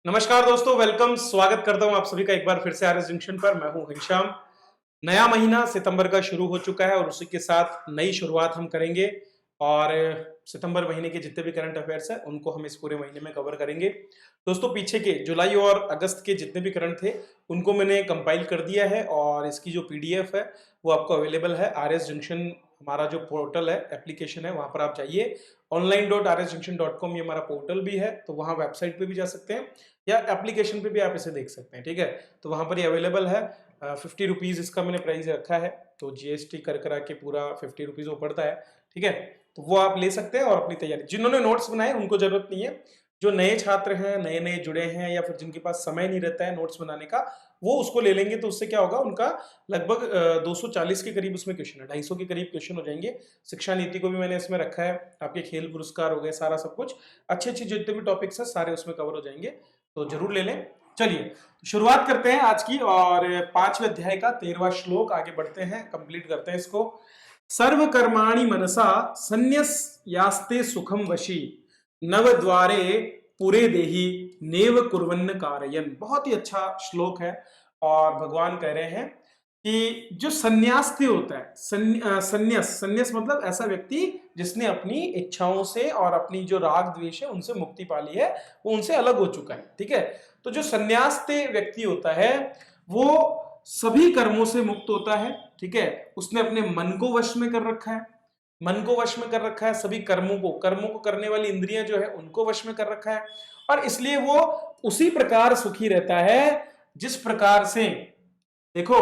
नमस्कार दोस्तों, वेलकम। स्वागत करता हूं आप सभी का एक बार फिर से आरएस जंक्शन पर। मैं हूं घनश्याम। नया महीना सितंबर का शुरू हो चुका है और उसी के साथ नई शुरुआत हम करेंगे। और सितंबर महीने के जितने भी करंट अफेयर्स हैं उनको हम इस पूरे महीने में कवर करेंगे। दोस्तों, पीछे के जुलाई और अगस्त के जितने भी करंट थे उनको मैंने कंपाइल कर दिया है और इसकी जो पीडीएफ है वो आपको अवेलेबल है। आरएस जंक्शन हमारा जो पोर्टल है, एप्लीकेशन है, वहां पर आप जाइए। online.rsjunction.com ये हमारा पोर्टल भी है, तो वहां वेबसाइट पे भी जा सकते हैं या एप्लीकेशन पे भी आप इसे देख सकते हैं। ठीक है, तो वहां पर ये अवेलेबल है। 50 रुपीज इसका मैंने प्राइस रखा है, तो जीएसटी कर करा के पूरा 50 रुपीज वो पड़ता है। ठीक है, तो वो आप ले सकते हैं और अपनी तैयारी, जिन्होंने नोट्स बनाए उनको जरूरत नहीं है। जो नए छात्र हैं, नए नए जुड़े हैं या फिर जिनके पास समय नहीं रहता है नोट्स बनाने का, वो उसको ले लेंगे। तो उससे क्या होगा, उनका लगभग 240 के करीब उसमें क्वेश्चन है, 250 के करीब क्वेश्चन हो जाएंगे। शिक्षा नीति को भी मैंने इसमें रखा है, आपके खेल पुरस्कार हो गए, सारा सब कुछ अच्छे अच्छे जितने भी टॉपिक्स हैं सारे उसमें कवर हो जाएंगे, तो जरूर ले लें। चलिए शुरुआत करते हैं आज की, और 5वें अध्याय का 13वां श्लोक आगे बढ़ते हैं, कंप्लीट करते हैं इसको। सर्व कर्माणि मनसा संन्यस्यास्ते सुखम वशी नव द्वारे पूरे देही नेव कुर्वन्न कारयन। बहुत ही अच्छा श्लोक है और भगवान कह रहे हैं कि जो संन्यास्ती होता है, संन्यास संन्यास मतलब ऐसा व्यक्ति जिसने अपनी इच्छाओं से और अपनी जो राग द्वेष है उनसे मुक्ति पा ली है, वो उनसे अलग हो चुका है। ठीक है, तो जो संन्यास्ते व्यक्ति होता है वो सभी कर्मों से मुक्त होता है। ठीक है, उसने अपने मन को वश में कर रखा है, मन को वश में कर रखा है, सभी कर्मों को करने वाली इंद्रियां जो है उनको वश में कर रखा है, और इसलिए वो उसी प्रकार सुखी रहता है जिस प्रकार से, देखो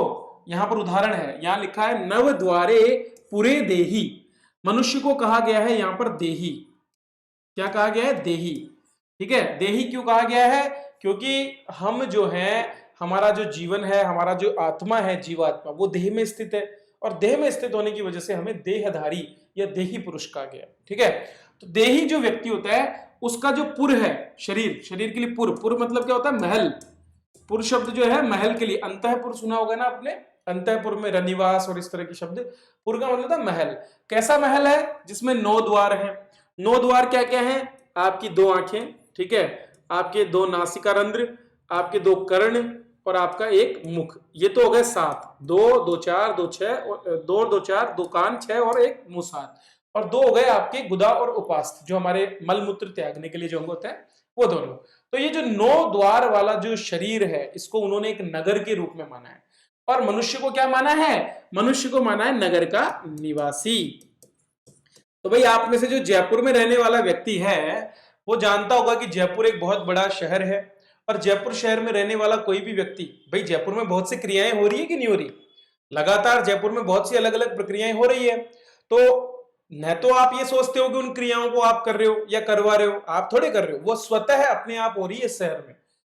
यहां पर उदाहरण है, यहां लिखा है नव द्वारे पूरे देही। मनुष्य को कहा गया है यहां पर देही। क्या कहा गया है? देही। ठीक है, देही क्यों कहा गया है? क्योंकि हम जो है, हमारा जो जीवन है, हमारा जो आत्मा है, जीवात्मा, वो देह में स्थित है, और देह में स्थित होने की वजह से हमें देहधारी या देही पुरुष कहा गया। ठीक है, तो देही जो व्यक्ति होता है उसका जो पुर है, शरीर, शरीर के लिए पुर मतलब क्या होता है? महल। पुर शब्द जो है महल के लिए, अंतःपुर सुना होगा ना आपने, अंतःपुर में रनिवास और इस तरह के शब्द। पुर का मतलब था महल। कैसा महल है? जिसमें 9 द्वार हैं। 9 द्वार क्या क्या है? आपकी 2 आंखें, ठीक है, आपके 2 नासिका रंध्र, आपके 2 कर्ण और आपका 1 मुख। ये तो हो गए 7। 2 2 4 2 6, 2 2 4, 2 कान 6 और 1 मुंह 7, और 2 हो गए आपके गुदा और उपास्थ, जो हमारे मल मूत्र त्यागने के लिए जो अंग होते हैं वो दोनों। तो ये जो 9 द्वार वाला जो शरीर है, इसको उन्होंने एक नगर के रूप में माना है। और मनुष्य को क्या माना है? मनुष्य को माना है नगर का निवासी। तो भाई आप में से जो जयपुर में रहने वाला व्यक्ति है वो जानता होगा कि जयपुर एक बहुत बड़ा शहर है, और जयपुर शहर में रहने वाला कोई भी व्यक्ति, भाई जयपुर में बहुत सी क्रियाएं हो रही है कि नहीं हो रही? लगातार जयपुर में बहुत सी अलग अलग प्रक्रियाएं हो रही है। तो न तो आप ये सोचते हो कि उन क्रियाओं को आप कर रहे हो या करवा रहे हो, आप थोड़े कर रहे हो, वो स्वतः अपने आप हो रही है। इस शहर में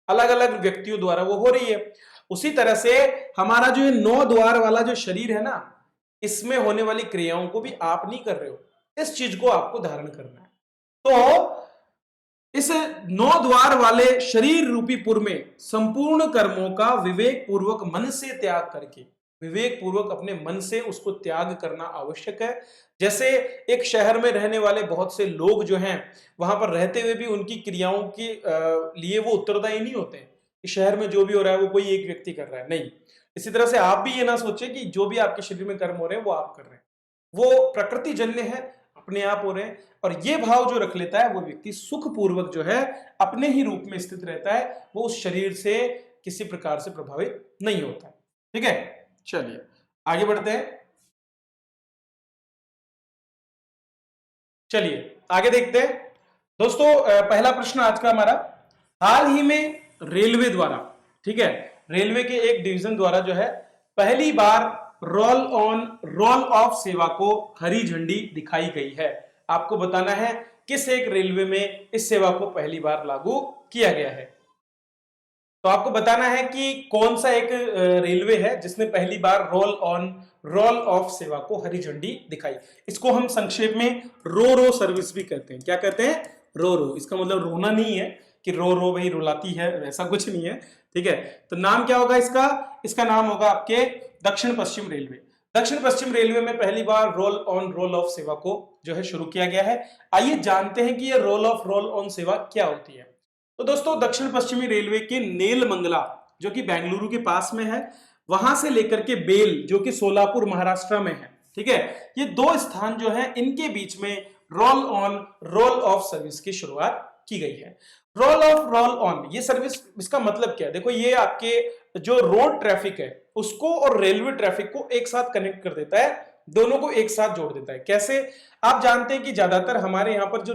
अलग अलग व्यक्तियों द्वारा वो हो रही है। उसी तरह से हमारा जो ये 9 द्वार वाला जो शरीर है ना, इसमें होने वाली क्रियाओं को भी आप नहीं कर रहे हो, इस चीज को आपको धारण करना है। तो इस 9 द्वार वाले शरीर रूपी पुर में संपूर्ण कर्मों का विवेक पूर्वक मन से त्याग करके, विवेक पूर्वक अपने मन से उसको त्याग करना आवश्यक है। जैसे एक शहर में रहने वाले बहुत से लोग जो हैं, वहां पर रहते हुए भी उनकी क्रियाओं के लिए वो उत्तरदायी नहीं होते कि शहर में जो भी हो रहा है वो कोई एक व्यक्ति कर रहा है, नहीं। इसी तरह से आप भी ये ना सोचे कि जो भी आपके शरीर में कर्म हो रहे हैं वो आप कर रहे हैं, वो प्रकृति जन्य है, अपने आप हो रहे हैं। और ये भाव जो रख लेता है वो व्यक्ति सुखपूर्वक जो है अपने ही रूप में स्थित रहता है, वो उस शरीर से किसी प्रकार से प्रभावित नहीं होता। ठीक है, चलिए आगे बढ़ते हैं। चलिए आगे देखते हैं दोस्तों। पहला प्रश्न आज का हमारा, हाल ही में रेलवे द्वारा, ठीक है, रेलवे के एक डिवीजन द्वारा जो है पहली बार रोल ऑफ सेवा को हरी झंडी दिखाई गई है। आपको बताना है किस एक रेलवे में इस सेवा को पहली बार लागू किया गया है। तो आपको बताना है कि कौन सा एक रेलवे है जिसने पहली बार रोल ऑफ सेवा को हरी झंडी दिखाई। इसको हम संक्षेप में रो सर्विस भी कहते हैं। क्या कहते हैं? रो। इसका मतलब रोना नहीं है कि रो भाई रुलाती है, वैसा कुछ नहीं है। ठीक है, तो नाम क्या होगा इसका? इसका नाम होगा आपके दक्षिण पश्चिम रेलवे। दक्षिण पश्चिम रेलवे में पहली बार रोल ऑफ सेवा को जो है शुरू किया गया है। आइए जानते हैं कि ये रोल ऑन सेवा क्या होती है। तो दोस्तों दक्षिण पश्चिमी रेलवे के नेलमंगला जो कि बेंगलुरु के पास में है, वहां से लेकर के बेल जो कि सोलापुर महाराष्ट्र में है, ठीक है, ये दो स्थान जो है इनके बीच में roll on roll of service की शुरुआत की गई है। रोल ऑफ रोल ऑन ये सर्विस, इसका मतलब क्या है? देखो ये आपके जो रोड ट्रैफिक है उसको और रेलवे ट्रैफिक को एक साथ कनेक्ट कर देता है, दोनों को एक साथ जोड़ देता है। कैसे? आप जानते हैं कि ज्यादातर हमारे यहाँ पर जो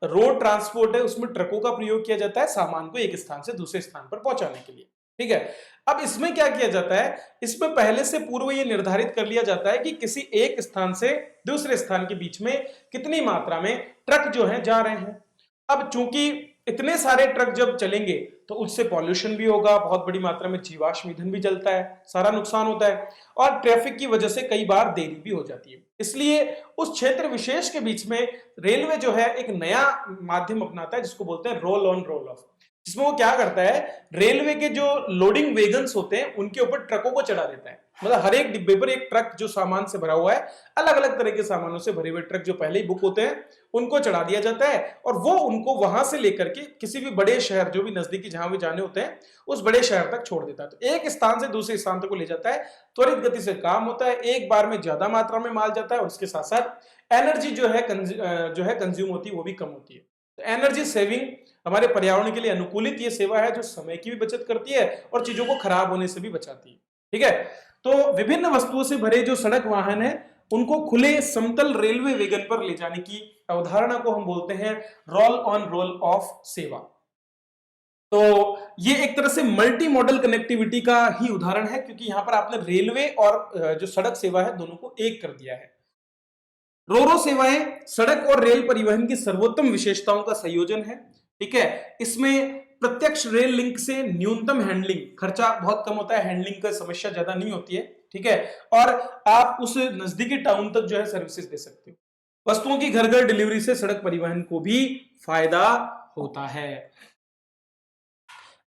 रोड ट्रांसपोर्ट है उसमें ट्रकों का प्रयोग किया जाता है सामान को एक स्थान से दूसरे स्थान पर पहुंचाने के लिए, ठीक है। अब इसमें क्या किया जाता है, इसमें पहले से पूर्व ये निर्धारित कर लिया जाता है कि किसी एक स्थान से दूसरे स्थान के बीच में कितनी मात्रा में ट्रक जो है जा रहे हैं। अब चूंकि इतने सारे ट्रक जब चलेंगे तो उससे पॉल्यूशन भी होगा, बहुत बड़ी मात्रा में जीवाश्म ईंधन भी जलता है, सारा नुकसान होता है और ट्रैफिक की वजह से कई बार देरी भी हो जाती है। इसलिए उस क्षेत्र विशेष के बीच में रेलवे जो है एक नया माध्यम अपनाता है जिसको बोलते हैं रोल ऑन रोल ऑफ, जिसमें वो क्या करता है, रेलवे के जो लोडिंग वेगन्स होते हैं उनके ऊपर ट्रकों को चढ़ा देता है। मतलब हर एक डिब्बे पर एक ट्रक जो सामान से भरा हुआ है, अलग अलग तरह के सामानों से भरे हुए ट्रक जो पहले ही बुक होते हैं उनको चढ़ा दिया जाता है और वो उनको वहां से लेकर के किसी भी बड़े शहर जो भी नजदीकी जहां भी जाने होते हैं उस बड़े शहर तक छोड़ देता है। तो एक स्थान से दूसरे स्थान तक को ले जाता है, त्वरित गति से काम होता है, एक बार में ज्यादा मात्रा में माल जाता है और उसके साथ साथ एनर्जी जो है कंज्यूम होती है वो भी कम होती है। तो एनर्जी सेविंग, हमारे पर्यावरण के लिए अनुकूलित ये सेवा है जो समय की भी बचत करती है और चीजों को खराब होने से भी बचाती है, ठीक है। तो विभिन्न वस्तुओं से भरे जो सड़क वाहन है उनको खुले समतल रेलवे वेगन पर ले जाने की अवधारणा को हम बोलते हैं रोल ऑन रोल ऑफ सेवा। तो ये एक तरह से मल्टी मॉडल कनेक्टिविटी का ही उदाहरण है क्योंकि यहां पर आपने रेलवे और जो सड़क सेवा है दोनों को एक कर दिया है। रोरो सेवाएं सड़क और रेल परिवहन की सर्वोत्तम विशेषताओं का संयोजन है, ठीक है। इसमें प्रत्यक्ष रेल लिंक से न्यूनतम हैंडलिंग, खर्चा बहुत कम होता है, हैंडलिंग का समस्या ज्यादा नहीं होती है, ठीक है, और आप उस नजदीकी टाउन तक जो है सर्विसेज दे सकते हो। वस्तुओं की घर घर डिलीवरी से सड़क परिवहन को भी फायदा होता है।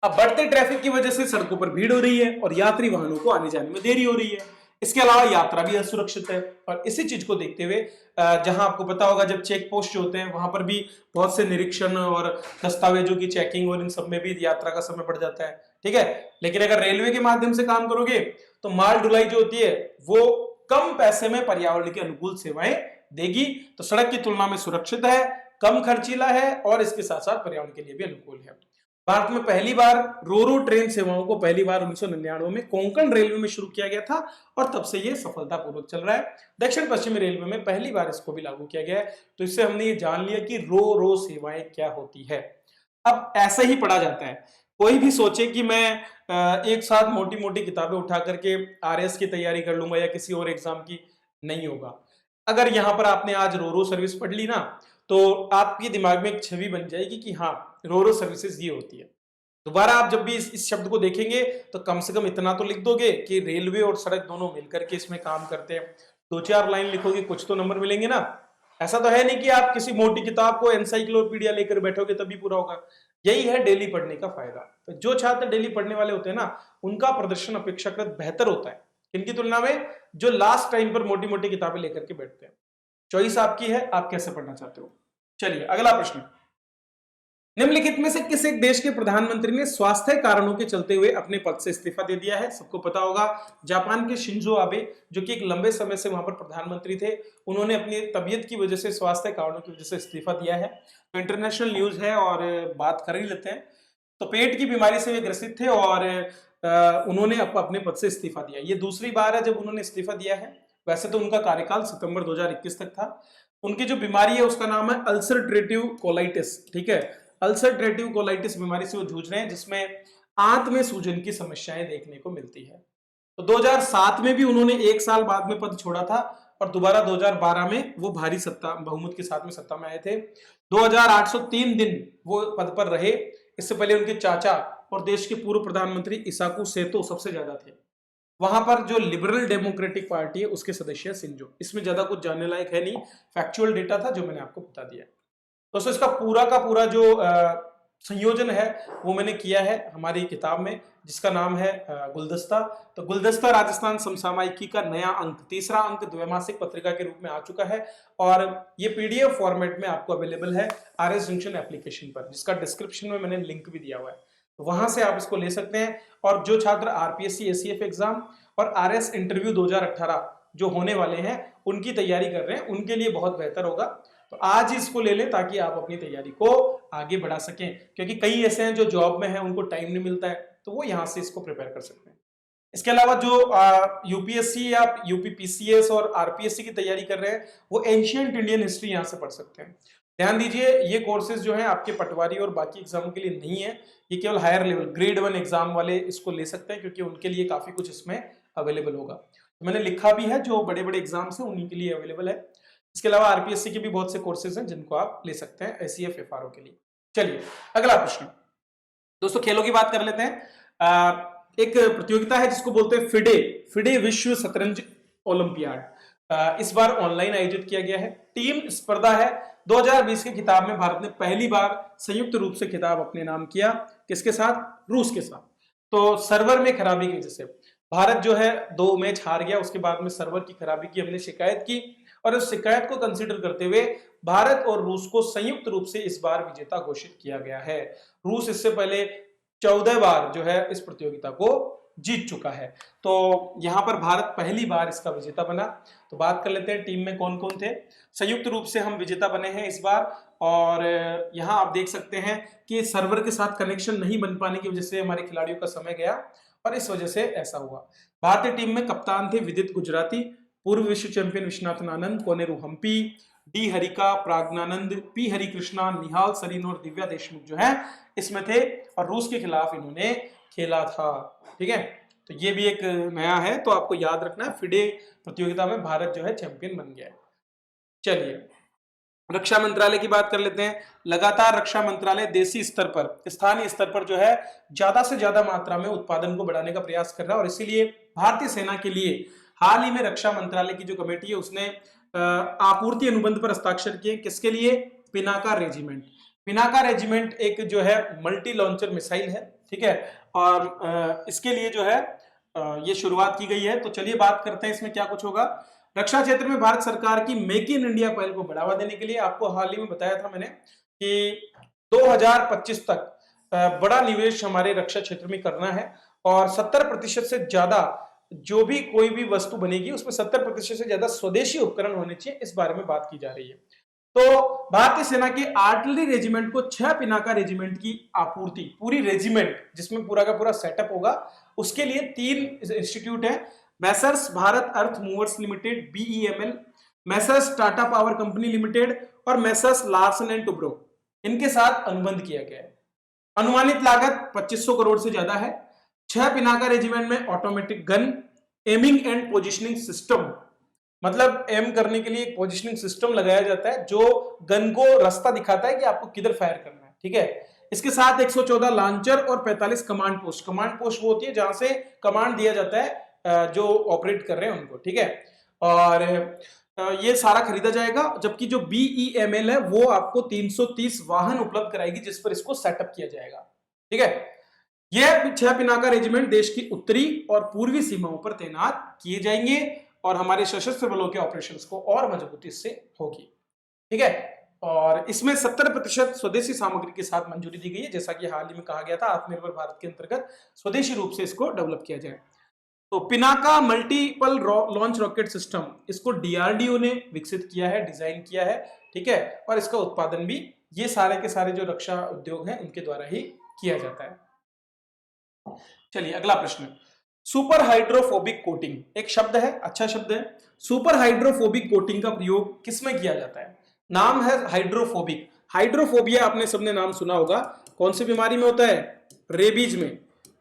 अब बढ़ते ट्रैफिक की वजह से सड़कों पर भीड़ हो रही है और यात्री वाहनों को आने जाने में देरी हो रही है। इसके अलावा यात्रा भी असुरक्षित है और इसी चीज को देखते हुए जहां आपको पता होगा जब चेक पोस्ट होते हैं वहां पर भी बहुत से निरीक्षण और दस्तावेजों की चेकिंग और इन सब में भी यात्रा का समय बढ़ जाता है, ठीक है। लेकिन अगर रेलवे के माध्यम से काम करोगे तो माल ढुलाई जो होती है वो कम पैसे में पर्यावरण के अनुकूल सेवाएं देगी, तो सड़क की तुलना में सुरक्षित है, कम खर्चीला है और इसके साथ साथ पर्यावरण के लिए भी अनुकूल है। भारत में पहली बार रोरो ट्रेन सेवाओं को पहली बार 1999 में कोंकण रेलवे में शुरू किया गया था और तब से ये सफलतापूर्वक चल रहा है। दक्षिण पश्चिमी रेलवे में पहली बार इसको भी लागू किया गया है। तो इससे हमने ये जान लिया कि रो रो सेवाएं क्या होती है। अब ऐसे ही पढ़ा जाता है, कोई भी सोचे कि मैं एक साथ मोटी मोटी किताबें उठा करके आरएस की तैयारी कर लूंगा या किसी और एग्जाम की, नहीं होगा। अगर यहाँ पर आपने आज रोरो सर्विस पढ़ ली ना तो आपके दिमाग में एक छवि बन जाएगी कि हाँ रोरो सर्विसेज ये होती है। दोबारा आप जब भी इस शब्द को देखेंगे तो कम से कम इतना तो लिख दोगे कि रेलवे और सड़क दोनों मिलकर के इसमें काम करते हैं। 2-4 लाइन लिखोगे कुछ तो नंबर मिलेंगे ना। ऐसा तो है नहीं कि आप किसी मोटी किताब को एनसाइक्लोपीडिया लेकर बैठोगे तभी पूरा होगा। यही है डेली पढ़ने का फायदा। तो जो छात्र डेली पढ़ने वाले होते हैं ना उनका प्रदर्शन अपेक्षाकृत बेहतर होता है इनकी तुलना में जो लास्ट टाइम पर मोटी मोटी किताबें लेकर के बैठते हैं। चॉइस आपकी है, आप कैसे पढ़ना चाहते हो। चलिए अगला प्रश्न, निम्नलिखित में से किस एक देश के प्रधानमंत्री ने स्वास्थ्य कारणों के चलते हुए अपने पद से इस्तीफा दे दिया है। सबको पता होगा जापान के शिंजो आबे जो कि एक लंबे समय से वहां पर प्रधानमंत्री थे, उन्होंने अपनी तबीयत की वजह से, स्वास्थ्य कारणों की वजह से इस्तीफा दिया है। तो इंटरनेशनल न्यूज है और बात कर ही लेते हैं। तो पेट की बीमारी से वे ग्रसित थे और उन्होंने अपने पद से इस्तीफा दिया। ये दूसरी बार है जब उन्होंने इस्तीफा दिया है। वैसे तो उनका कार्यकाल सितंबर 2021 तक था। उनकी जो बीमारी है उसका नाम है अल्सरट्रेटिव कोलाइटिस, ठीक है। अल्सरट्रेटिव कोलाइटिस बीमारी से वो जूझ रहे हैं जिसमें आंत में सूजन की समस्याएं देखने को मिलती है। तो 2007 में भी उन्होंने एक साल बाद में पद छोड़ा था और दोबारा 2012 में वो भारी सत्ता बहुमत के साथ में सत्ता में आए थे। 2803 दिन वो पद पर रहे। इससे पहले उनके चाचा और देश के पूर्व प्रधानमंत्री इसाकू सेतो सबसे ज्यादा थे। वहां पर जो लिबरल डेमोक्रेटिक पार्टी है उसके सदस्य सिंजो। इसमें ज्यादा कुछ जानने लायक है नहीं, फैक्चुअल डेटा था जो मैंने आपको बता दिया। दोस्तों इसका पूरा का पूरा जो संयोजन है वो मैंने किया है हमारी किताब में, जिसका नाम है गुलदस्ता। तो गुलदस्ता राजस्थान समसामयिकी का नया अंक, तीसरा अंक द्वैमासिक पत्रिका के रूप में आ चुका है और ये पीडीएफ फॉर्मेट में आपको अवेलेबल है आरएस जंक्शन एप्लीकेशन पर, जिसका डिस्क्रिप्शन में मैंने लिंक भी दिया हुआ है, तो वहां से आप इसको ले सकते हैं। और जो छात्र आरपीएससी एसीएफ एग्जाम और आरएस इंटरव्यू 2018 जो होने वाले हैं उनकी तैयारी कर रहे हैं, उनके लिए बहुत बेहतर होगा। तो आज ही इसको ले लें ताकि आप अपनी तैयारी को आगे बढ़ा सकें, क्योंकि कई ऐसे हैं जो जॉब में हैं, उनको टाइम नहीं मिलता है, तो वो यहां से इसको प्रिपेयर कर सकते हैं। इसके अलावा जो यूपीएससी या यूपीपीसीएस और आरपीएससी की तैयारी कर रहे हैं वो एंशिएंट इंडियन हिस्ट्री यहां से पढ़ सकते हैं। ध्यान दीजिए, ये कोर्सेज जो हैं आपके पटवारी और बाकी एग्जामों के लिए नहीं है, ये केवल हायर लेवल ग्रेड 1 एग्जाम वाले इसको ले सकते हैं, क्योंकि उनके लिए काफी कुछ इसमें अवेलेबल होगा। तो मैंने लिखा भी है जो बड़े बड़े एग्जाम्स हैं उन्हीं के लिए अवेलेबल है। इसके अलावा आरपीएससी के भी बहुत से कोर्सेज हैं जिनको आप ले सकते हैं एसीएफ एफआरओ के लिए। चलिए अगला प्रश्न दोस्तों, खेलों की बात कर लेते हैं। एक प्रतियोगिता है जिसको बोलते हैं फिडे, फिडे विश्व शतरंज ओलंपियाड, इस बार ऑनलाइन आयोजित किया गया है। टीम स्पर्धा है। 2020 के खिताब में भारत ने पहली बार संयुक्त रूप से खिताब अपने नाम किया, किसके साथ? रूस के साथ। तो सर्वर में खराबी की वजह से भारत जो है 2 मैच हार गया, उसके बाद में सर्वर की खराबी की हमने शिकायत की और उस शिकायत को कंसीडर करते हुए भारत और रूस को संयुक्त रूप से इस बार विजेता घोषित किया गया है। रूस इससे पहले 14 बार जो है इस प्रतियोगिता को जीत चुका है, तो यहां पर भारत पहली बार इसका विजेता बना। तो बात कर लेते हैं टीम में कौन कौन थे। संयुक्त रूप से हम विजेता बने हैं इस बार, और यहां आप देख सकते हैं कि सर्वर के साथ कनेक्शन नहीं बन पाने की वजह से हमारे खिलाड़ियों का समय गया और इस वजह से ऐसा हुआ। भारतीय टीम में कप्तान थे विदित गुजराती, पूर्व विश्व champion Viswanathan Anand, Koneru Hampi, D Harika, प्राज्ञानंद, P Harikrishna, Nihal Sarin और दिव्या देशमुख जो है इसमें थे और रूस के खिलाफ इन्होंने खेला था। ठीक है, तो ये भी एक नया है, तो आपको याद रखना है फिडे प्रतियोगिता में भारत जो है चैंपियन बन गया है। चलिए रक्षा मंत्रालय की बात कर लेते हैं। लगातार रक्षा मंत्रालय देशी स्तर पर, स्थानीय स्तर पर जो है ज्यादा से ज्यादा मात्रा में उत्पादन को बढ़ाने का प्रयास कर रहा है और इसीलिए भारतीय सेना के लिए हाल ही में रक्षा मंत्रालय की जो कमेटी है उसने आपूर्ति अनुबंध पर हस्ताक्षर किए। किसके लिए? पिनाका रेजिमेंट। पिनाका रेजिमेंट एक जो है मल्टी लॉन्चर मिसाइल है, ठीक है, और इसके लिए जो है ये शुरुआत की गई है। तो चलिए बात करते हैं इसमें क्या कुछ होगा। रक्षा क्षेत्र में भारत सरकार की मेक इन इंडिया पहल को बढ़ावा देने के लिए आपको हाल ही में बताया था मैंने कि 2025 तक बड़ा निवेश हमारे रक्षा क्षेत्र में करना है और 70% से ज्यादा जो भी कोई भी वस्तु बनेगी उसमें 70% से ज्यादा स्वदेशी उपकरण होने चाहिए, इस बारे में बात की जा रही है। तो भारतीय सेना के आर्टिलरी रेजिमेंट को 6 पिनाका रेजिमेंट की आपूर्ति, पूरी रेजिमेंट जिसमें पूरा का पूरा सेटअप होगा, उसके लिए 3 इंस्टीट्यूट है, messrs Bharat earth movers limited BEML, messrs Tata power company limited और मैसर्स लार्सन एंड टुब्रो, इनके साथ अनुबंध किया गया है। अनुमानित लागत 2500 करोड़ से ज्यादा है। 6 पिनाका रेजिमेंट में automatic gun, aiming and positioning system, मतलब एम करने के लिए एक पोजिशनिंग सिस्टम लगाया जाता है जो गन को रास्ता दिखाता है कि आपको किधर फायर करना है, ठीक है। इसके साथ 114 लॉन्चर और 45 कमांड पोस्ट, कमांड पोस्ट वो होती है जहां से कमांड दिया जाता है जो ऑपरेट कर रहे हैं उनको, ठीक है। और ये सारा खरीदा जाएगा, जबकि जो बीईएमएल है वो आपको 330 वाहन उपलब्ध कराएगी जिस पर इसको सेटअप किया जाएगा, ठीक है। यह 6 पिनाका रेजिमेंट देश की उत्तरी और पूर्वी सीमाओं पर तैनात किए जाएंगे और हमारे सशस्त्र बलों के ऑपरेशंस को और मजबूती से होगी, ठीक है। और इसमें 70% स्वदेशी सामग्री के साथ मंजूरी दी गई है, जैसा कि हाल ही में कहा गया था आत्मनिर्भर भारत के अंतर्गत स्वदेशी रूप से इसको डेवलप किया जाए। तो Pinaka multiple launch rocket system, इसको डीआरडीओ ने विकसित किया है, डिजाइन किया है, ठीक है, और इसका उत्पादन भी ये सारे के सारे जो रक्षा उद्योग हैं उनके द्वारा ही किया जाता है। चलिए अगला प्रश्न, सुपर हाइड्रोफोबिक कोटिंग एक शब्द है, अच्छा शब्द है। सुपर हाइड्रोफोबिक कोटिंग का प्रयोग किसमें किया जाता है? नाम है हाइड्रोफोबिक। हाइड्रोफोबिया आपने सबने नाम सुना होगा, कौन सी बीमारी में होता है? रेबीज में।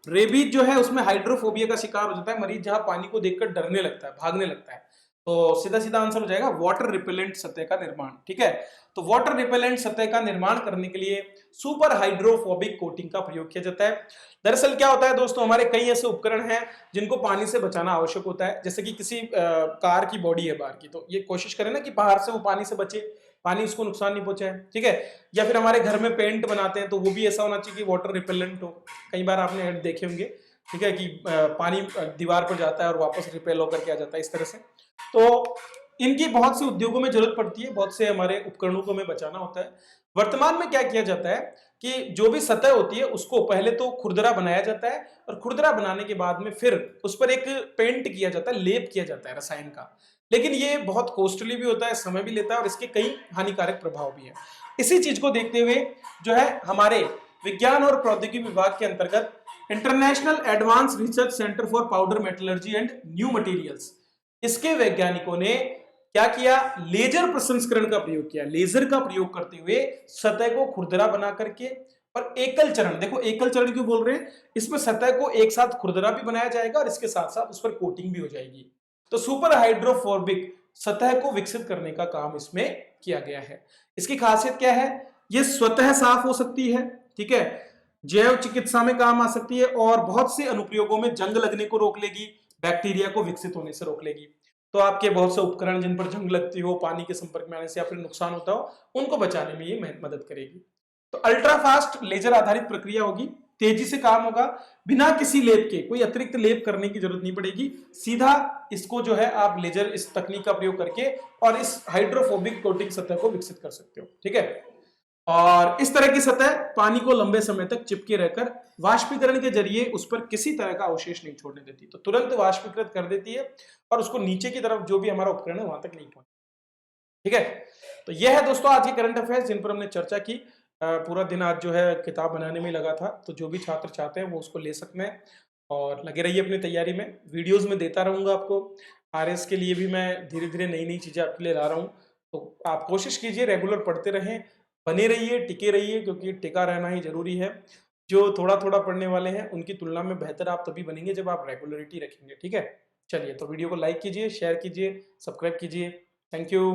रेबीज जो है उसमें हाइड्रोफोबिया का शिकार हो जाता है मरीज, जहां पानी को देखकर डरने लगता है, भागने लगता है। तो सीधा सीधा आंसर हो जाएगा वाटर रिपेलेंट सतह का निर्माण, ठीक है। तो वाटर रिपेलेंट सतह का निर्माण करने के लिए सुपर हाइड्रोफोबिक कोटिंग का प्रयोग किया जाता है। दरअसल क्या होता है दोस्तों, हमारे कई ऐसे उपकरण हैं जिनको पानी से बचाना आवश्यक होता है, जैसे कि किसी कार की बॉडी है बाहर की, तो ये कोशिश करें ना कि बाहर से वो पानी से बचे, पानी उसको नुकसान नहीं पहुंचाए, ठीक है। या फिर हमारे घर में पेंट बनाते हैं तो वो भी ऐसा होना चाहिए कि वाटर रिपेलेंट हो। कई बार आपने ऐड देखे होंगे, ठीक है, कि पानी दीवार पर जाता है और वापस रिपेल होकर के आ जाता है इस तरह से। तो इनकी बहुत से उद्योगों में जरूरत पड़ती है, बहुत से हमारे उपकरणों को हमें बचाना होता है। वर्तमान में क्या किया जाता है कि जो भी सतह होती है उसको पहले तो खुरदरा बनाया जाता है, और खुरदरा बनाने के बाद में फिर उस पर एक पेंट किया जाता है, लेप किया जाता है रसायन का। लेकिन ये बहुत कॉस्टली भी होता है, समय भी लेता है, और इसके कई हानिकारक प्रभाव भी है। इसी चीज को देखते हुए जो है हमारे विज्ञान और प्रौद्योगिकी विभाग के अंतर्गत international advance research centre for powder metallurgy and new materials, इसके वैज्ञानिकों ने क्या किया, लेजर प्रसंस्करण का प्रयोग किया। लेजर का प्रयोग करते हुए सतह को खुरदरा बना करके, और एकल चरण, देखो एकल चरण क्यों बोल रहे हैं, इसमें सतह को एक साथ खुरदरा भी बनाया जाएगा और इसके साथ साथ उस पर कोटिंग भी हो जाएगी। तो सुपर हाइड्रोफोबिक सतह को विकसित करने का काम इसमें किया गया है। इसकी खासियत क्या है, ये स्वतः साफ हो सकती है, ठीक है, जैव चिकित्सा में काम आ सकती है, और बहुत से अनुप्रयोगों में जंग लगने को रोक लेगी, बैक्टीरिया को विकसित होने से रोक लेगी। तो आपके बहुत से उपकरण जिन पर जंग लगती हो, पानी के संपर्क में आने से या फिर नुकसान होता हो, उनको बचाने में ये मदद करेगी। तो अल्ट्रा फास्ट लेजर आधारित प्रक्रिया होगी, तेजी से काम होगा, बिना किसी लेप के, कोई अतिरिक्त लेप करने की जरूरत नहीं पड़ेगी। सीधा इसको जो है आप लेजर इस तकनीक का प्रयोग करके और इस हाइड्रोफोबिक कोटिंग सतह को विकसित कर सकते हो, ठीक है। और इस तरह की सतह पानी को लंबे समय तक चिपके रहकर वाष्पीकरण के जरिए उस पर किसी तरह का अवशेष नहीं छोड़ने देती, तो तुरंत वाष्पीकृत कर देती है और उसको नीचे की तरफ जो भी हमारा उपकरण है वहां तक नहीं पहुंचता, ठीक है। तो यह है दोस्तों आज के करंट अफेयर्स जिन पर हमने चर्चा की। पूरा दिन आज जो है किताब बनाने में लगा था, तो जो भी छात्र चाहते हैं वो उसको ले सकते हैं, और लगे रहिए अपनी तैयारी में। वीडियोस में देता रहूंगा आपको, आरएस के लिए भी मैं धीरे धीरे नई नई चीजें आपके लिए ला रहा हूँ। तो आप कोशिश कीजिए, रेगुलर पढ़ते रहें, बने रहिए, टिके रहिए, क्योंकि टिका रहना ही जरूरी है। जो थोड़ा थोड़ा पढ़ने वाले हैं उनकी तुलना में बेहतर आप तभी बनेंगे जब आप रेगुलरिटी रखेंगे, ठीक है। चलिए, तो वीडियो को लाइक कीजिए, शेयर कीजिए, सब्सक्राइब कीजिए। Thank you.